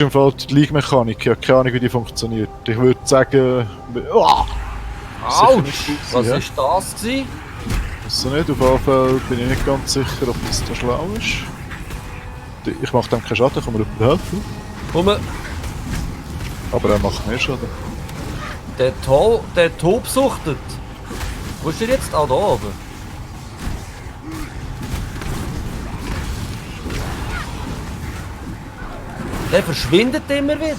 Im Fall die League-Mechanik, ich habe keine Ahnung, wie die funktioniert. Ich würde sagen... Oh, Autsch! Was war das gewesen? Also nicht, auf jeden Fall bin ich nicht ganz sicher, ob das da schlau ist. Ich mache dem keinen Schaden, kann mir jemand helfen? Komm, Aber er macht mehr Schaden. der Taub suchtet. Wo ist der jetzt? Ah, da oben. Der verschwindet immer wieder.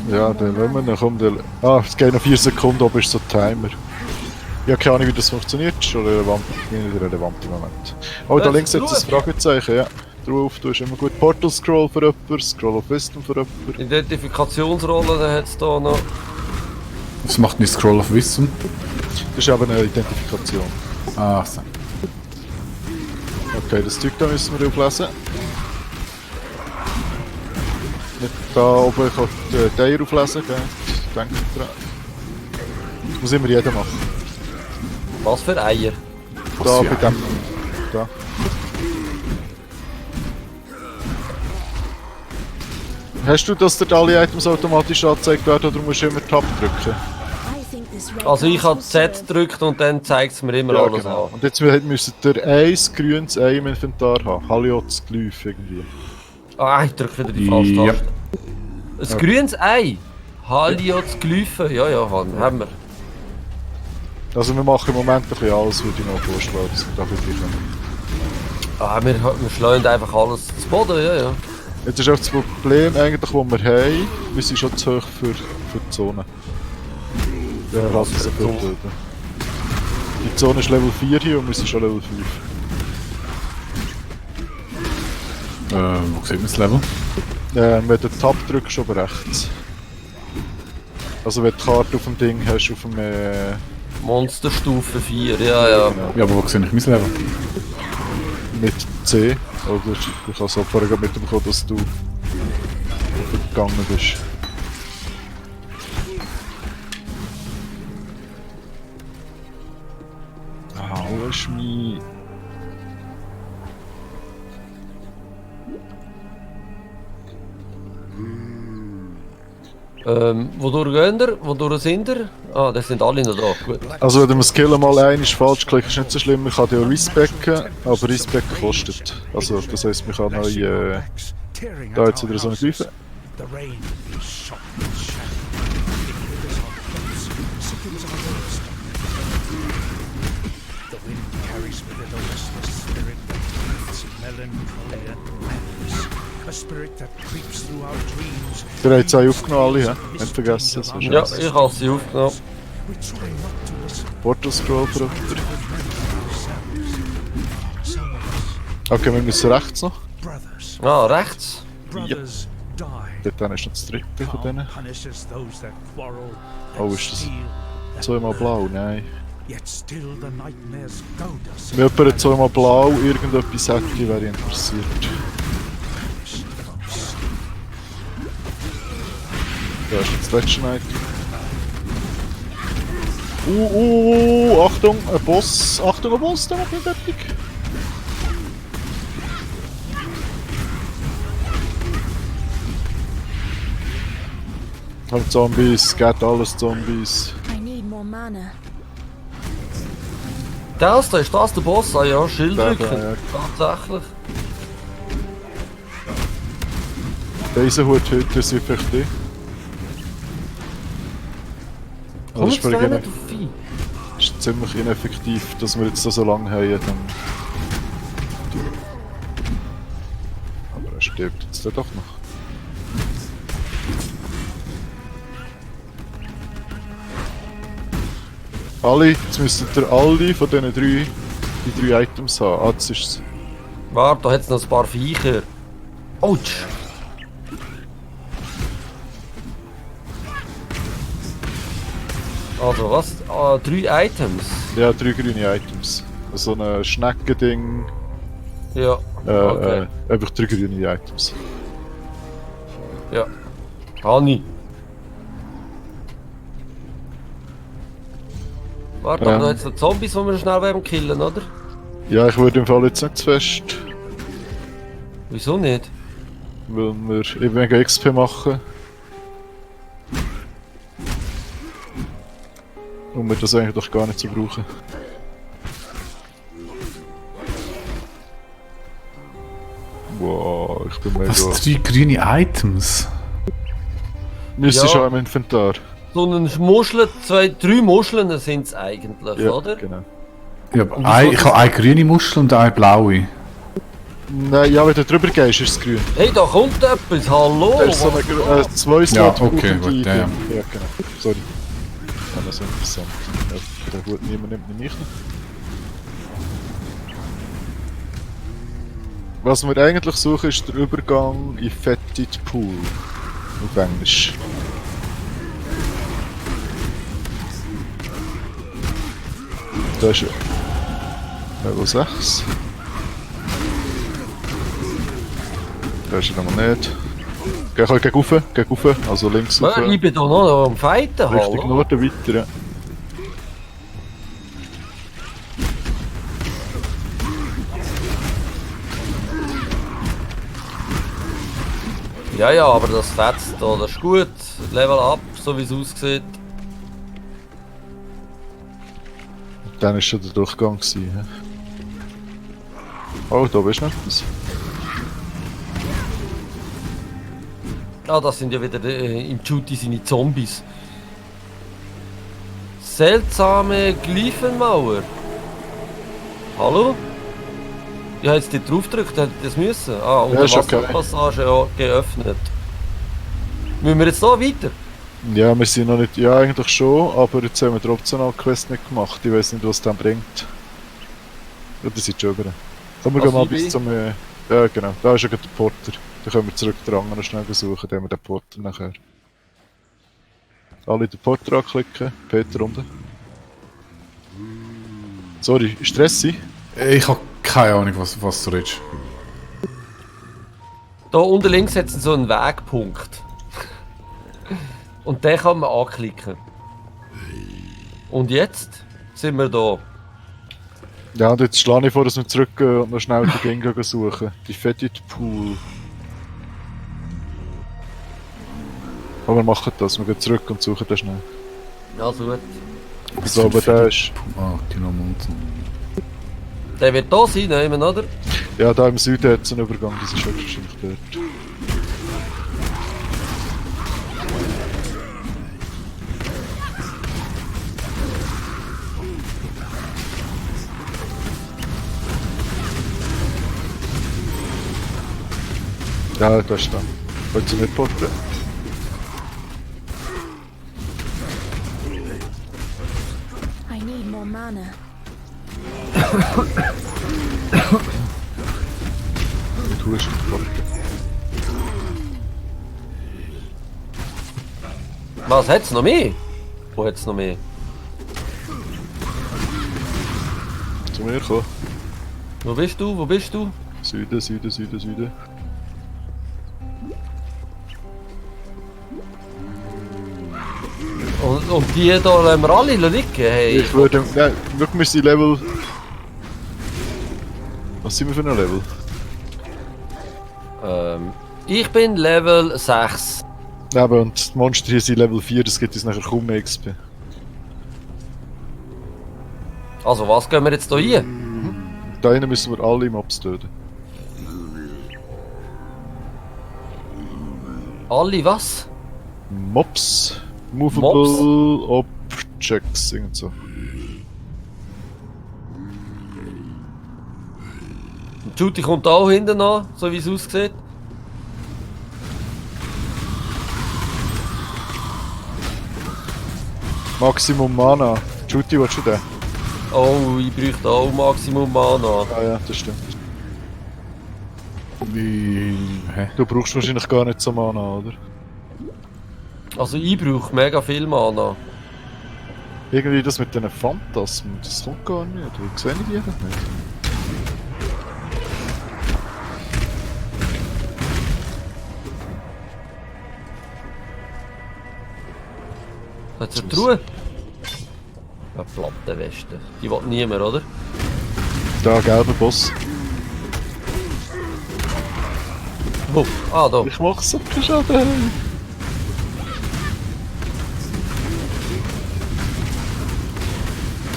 Ja, dann wenn man dann kommt der... Ah, es geht noch 4 Sekunden, aber ist so ein Timer. Ich habe keine Ahnung, wie das funktioniert, ist schon relevant, nicht relevant im Moment. Oh, da links jetzt das Fragezeichen, ja. Drauf, du hast immer gut. Portal Scroll für jemanden, Scroll of Wisdom für jemanden. Identifikationsrolle, da hat es da noch. Was macht ein Scroll of Wisdom? Das ist aber eine Identifikation. Ah, so. Okay, das Zeug da müssen wir auflesen. Nicht da oben kann die Eier auflesen, gell? Denkt dran. Das muss immer jeder machen. Was für Eier? Da für bei dem. Da. Hast du, dass dir alle Items automatisch angezeigt werden oder musst du immer Tab drücken? Also ich habe Z gedrückt und dann zeigt es mir immer alles genau. an. Und jetzt müsst ihr ein grünes Ei im Inventar haben. Haliots Glyph irgendwie. Ah, ich drücke wieder die falsche Ja. Taste. Ein grünes Ei. Haliots Glyphen. Ja, haben wir. Also wir machen im Moment ein bisschen alles, würde ich noch vorschlagen, dass wir da wirklich können. Ah, wir schlagen einfach alles zu Boden, ja. Jetzt ist auch das Problem eigentlich, das wir haben, wir sind schon zu hoch für die Zone. Ja, was ist die Zone ist Level 4 hier und wir sind schon Level 5. Wo sieht man das Level? Wenn du den Tab drückst, oben rechts. Also wenn du die Karte auf dem Ding hast, auf dem... Monsterstufe 4, ja. Genau. Ja, aber wo sehe ich mein Level? Mit C. Oder ich habe so vorher mitbekommen, dass du gegangen bist. Ah, wo ist mein... Wodurch gehen ihr? Wodurch sind ihr? Ah, das sind alle noch da. Gut. Also wenn du das Skill mal einmal falsch klickst, ist nicht so schlimm. Ich kann dir auch respecken, aber respecken kostet. Also das heisst, man kann neu... da jetzt wieder so eine Glyphe. Ihr habt es auch aufgenommen, alle, hä? Nicht vergessen. Ja, ich habe sie aufgenommen. Portal Scroll für jemanden. Okay, wir müssen rechts noch. Ah, rechts. Ja. Dort dann ist noch das dritte von denen. Oh, ist das zweimal blau? Nein. Wenn jemand zweimal blau irgendetwas hätte, wäre ich interessiert. Da ist jetzt das letzte Item. Achtung, ein Boss. Achtung, ein Boss, der macht mich fertig. Halt Zombies, geht alles Zombies. Das da, ist das der Boss? Ah ja, Schildrücken. Ja. Tatsächlich. Der Eisenhuthüter ist effektiv. Komm Das jetzt da ist nicht auf Vieh. ist ziemlich ineffektiv, dass wir jetzt da so lange haben. Dann... Aber er stirbt jetzt doch noch. Alle, jetzt müsstet ihr alle von diesen die drei Items haben. Ah, das ist's. Warte, da hat es noch ein paar Viecher. Autsch! Also was? Ah, 3 Items? Ja, 3 grüne Items. So ein Schneckending. Ja. Okay. Einfach 3 grüne Items. Ja. Hani. Warte, aber da jetzt noch Zombies, die wir schnell werden killen, oder? Ja, ich würde im Fall jetzt nicht zu fest. Wieso nicht? Weil wir eben mega XP machen. Und wir das eigentlich doch gar nicht so brauchen. Wow, ich bin mega... Was, 3 grüne Items? Müsste Ja. schon im Inventar. So ein Muscheln, 3 Muscheln sind es eigentlich, Ja, oder? genau. Ja, aber ich habe eine grüne Muschel und eine blaue. Nein, ja, wenn du drüber gehst, ist es grün. Hey, da kommt etwas, hallo! Das ist so eine zwei Slot okay, Hut und gut, ja, ja. Ja, genau. Sorry. Ja, das ist interessant. Ja, der Hut niemand nimmt mich noch. Was wir eigentlich suchen, ist der Übergang in Fetid Pool. Auf Englisch. Da ist Level 6. Da ist er nochmal nicht. Geh gegen rauf, also links rauf. Ich bin doch noch am Fighten, Richtung hallo! Norden weiter, ja. Ja, ja, aber das fetzt da, das ist gut. Level up, so wie es aussieht. Dann war schon der Durchgang. Ja. Oh, da bist du noch etwas. Ah, das sind ja wieder im Shooty seine Zombies. Seltsame Glyphenmauer. Hallo? Ich habe jetzt dort drauf gedrückt, hätte ich das müssen. Ah, und Ja, die ist okay. Wasserpassage ja geöffnet. Müssen wir jetzt da weiter? Ja, wir sind noch nicht. Ja, eigentlich schon, aber jetzt haben wir die optional Quest nicht gemacht. Ich weiß nicht, was das bringt. Ja, die sind schon über. Kommen wir Was mal ich bis bin? zum. Ja, genau. Da ist ja gerade der Porter. Dann können wir zurück den anderen schnell besuchen, dann haben wir den Porter nachher. Alle den Porter anklicken. Peter unten. Sorry, Stress? Ich habe keine Ahnung, was du redest. Da unten links hat es so einen Wegpunkt. Und den kann man anklicken. Und jetzt sind wir da. Ja, und jetzt schlage ich vor, dass wir zurückgehen und noch schnell die Dinge suchen. Die Fetid Pool. Aber wir machen das, wir gehen zurück und suchen den schnell. Also gut. So, aber der ist. Ah, die Mountain. Der wird da sein, nehmen, oder? Ja, da im Süden hat es einen Übergang, das ist wahrscheinlich dort. Ja, da ist er. Wollt ihr nicht porten? I need more mana. Mit Husten porten. Was, hat's noch mehr? Wo hat's noch mehr? Zu mir kommen. Wo bist du? Wo bist du? Süden, Süden, Süden, Süden. Und die da lassen wir alle liegen? Hey, Ich würde. Nein, schau, wir sind Level. Was sind wir für ein Level? ich bin Level 6. Eben, und die Monster hier sind Level 4, das gibt uns nachher kaum mehr XP. Also was gehen wir jetzt da rein? Da hinten müssen wir alle Mobs töten. Alle was? Mobs? Movable Objects, irgend so. Judy kommt auch hinten an, so wie es aussieht. Maximum Mana. Judy, willst du den? Oh, ich bräuchte auch Maximum Mana. Ah ja, das stimmt. Wie. Hä? Du brauchst wahrscheinlich gar nicht so Mana, oder? Also ich brauche mega viel Mana. Irgendwie das mit diesen Phantasmen, das kommt gar nicht. Wie sehe ich die einfach nicht? Hat's eine Truhe? Eine Plattenweste. Die will niemand, oder? Da, gelber Boss. Wo? Ah, da. Ich mach so keinen Schaden.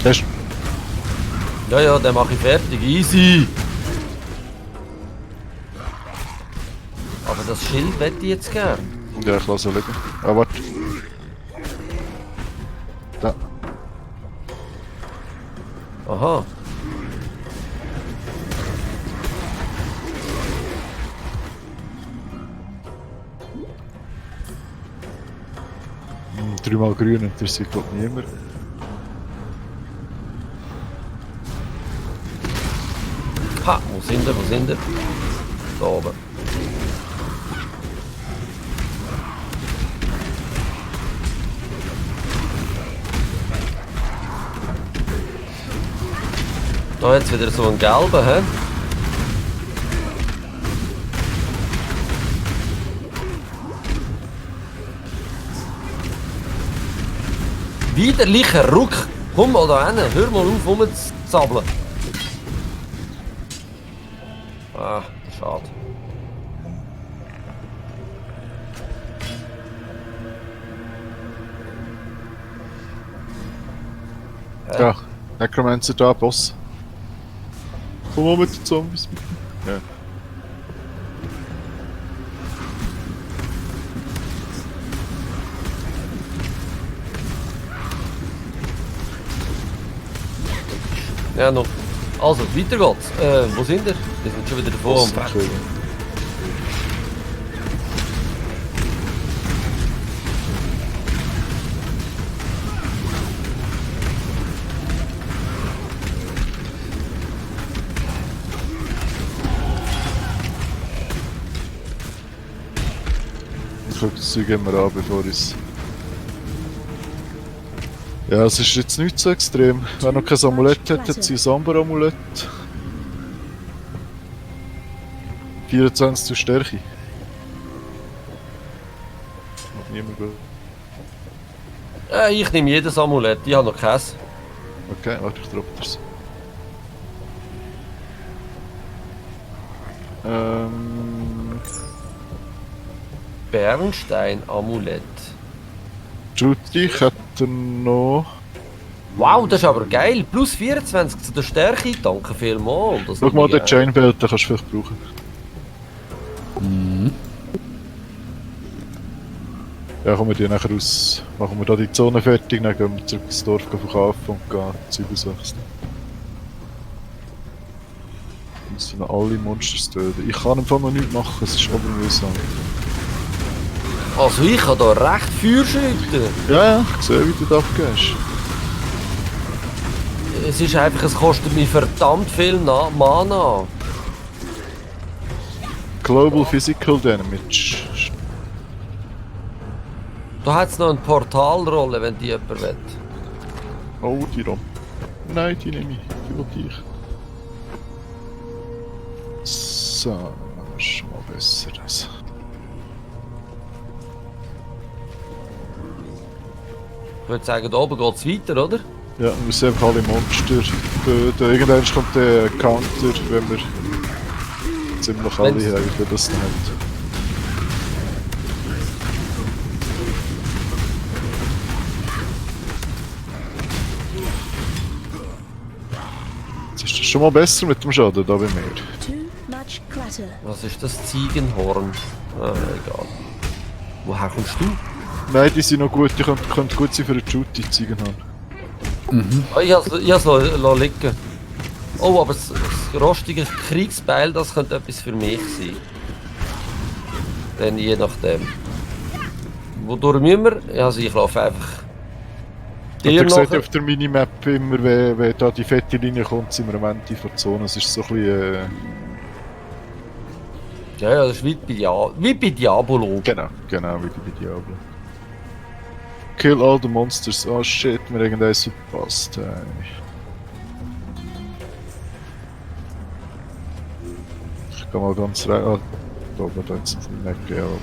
Hast Ja, ja, den mache ich fertig. Easy. Aber das Schild hätte ich jetzt gern. Ja, ich lasse liegen. Ah, warte. Da. Aha. Dreimal grün interessiert glaub ich niemand. Ha, wo sind wir, wo sind wir? Da oben. Da jetzt wieder so ein gelber, hä? Widerlicher Ruck! Komm mal da hin, hör mal auf rumzuzappeln. Ah, schade. Ja, Necromancer da, Boss. Komm mal mit den Zombies. Ja. Ja, noch. Also, weiter geht's. Wo sind wir? Wir sind schon wieder davor und fertig. Ich schaue das Zeug immer an, bevor ich es... Ja, es ist jetzt nicht so extrem. Wer noch kein Amulett hat, hat sie ein Amber-Amulett. 24 zur Stärke. Macht niemand gut. Ich nehme jedes Amulett, ich habe noch keins. Okay, warte, ich droppe das. Bernstein-Amulett. Judy, ich hätte noch... Wow, das ist aber geil. Plus 24 zu der Stärke. Danke vielmals. Das Schau mal, nehme ich den Chainbelt, den kannst du vielleicht brauchen. Ja, kommen wir die nachher aus. Machen wir da die Zone fertig, dann gehen wir zurück ins Dorf verkaufen und gehen Zeug auswechseln. Wir müssen noch alle Monsters töten. Ich kann im Fall noch nichts machen, es ist obermühsam. Also ich kann da recht Feuer schütten. Ja, ja, ich sehe, wie du das abgehst. Es ist einfach, es kostet mich verdammt viel Mana. Global Physical Damage. Da hat es noch eine Portalrolle, wenn die jemand will. Oh, die Rom. Nein, die nehme ich. Die will ich. So, das ist schon mal besser. Das. Ich würde sagen, da oben geht es weiter, oder? Ja, wir müssen einfach alle Monster töten. Irgendwann kommt der Counter, wenn wir ziemlich alle Wenn's- haben, wie das nicht. Jetzt ist das schon mal besser mit dem Schaden da bei mir. Too much clutter. Was ist das? Ziegenhorn? Ah, egal. Woher kommst du? Nein, die sind noch gut, die können gut sein für eine Shooty zeigen haben. Oh, ich habe es liegen. Oh, aber das rostige Kriegsbeil, das könnte etwas für mich sein. Dann je nachdem. Wodurch müssen wir? Also ich laufe einfach. Und Dir ihr seht nachher. auf der Minimap immer, wenn da die fette Linie kommt, sind wir am Ende von der Zone. Es ist so ein bisschen... Ja, das ist wie bei Diabolo. Genau, wie bei Diablo. Kill all the monsters. Oh shit, wir haben irgendeins verpasst. Ich geh mal ganz rein. Ah, da oben, da hat es nicht gegeben.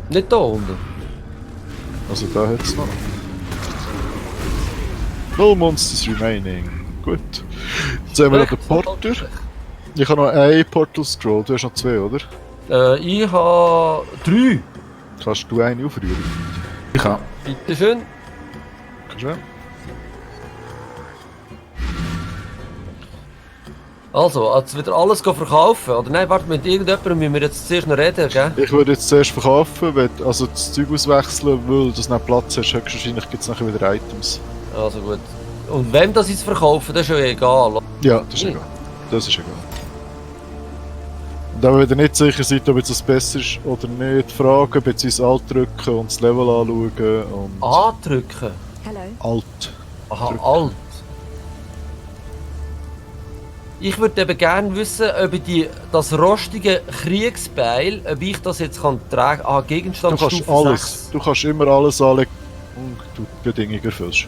Nicht da unten. Also da hat es noch. No monsters remaining. Gut. Jetzt haben wir noch den Porter. Ich habe noch einen Portal Scroll, du hast noch zwei, oder? Ich habe 3. Kannst du eine aufrühren? Ich auch. Bitteschön. Kannst du? Also, jetzt wieder alles verkaufen? Oder nein, warte, mit irgendjemandem müssen wir jetzt zuerst noch reden, gell? Ich würde jetzt zuerst verkaufen, also das Zeug auswechseln, weil du nicht Platz hast. Höchstwahrscheinlich gibt es nachher wieder Items. Also gut. Und wem das jetzt verkaufen, das ist ja egal. Ja, das ist egal. Das ist egal. Und auch wenn ihr nicht sicher seid, ob jetzt das besser ist oder nicht, fragen, bzw. Alt drücken und das Level anschauen und... Andrücken. Hello. Alt. Aha, Drücken. alt. Ich würde eben gerne wissen, ob ich das rostige Kriegsbeil, ob ich das jetzt kann tragen kann. Ah, Du Gegenstandsstufe kannst alles. 6. Du kannst immer alles anlegen und du die Bedingungen erfüllst.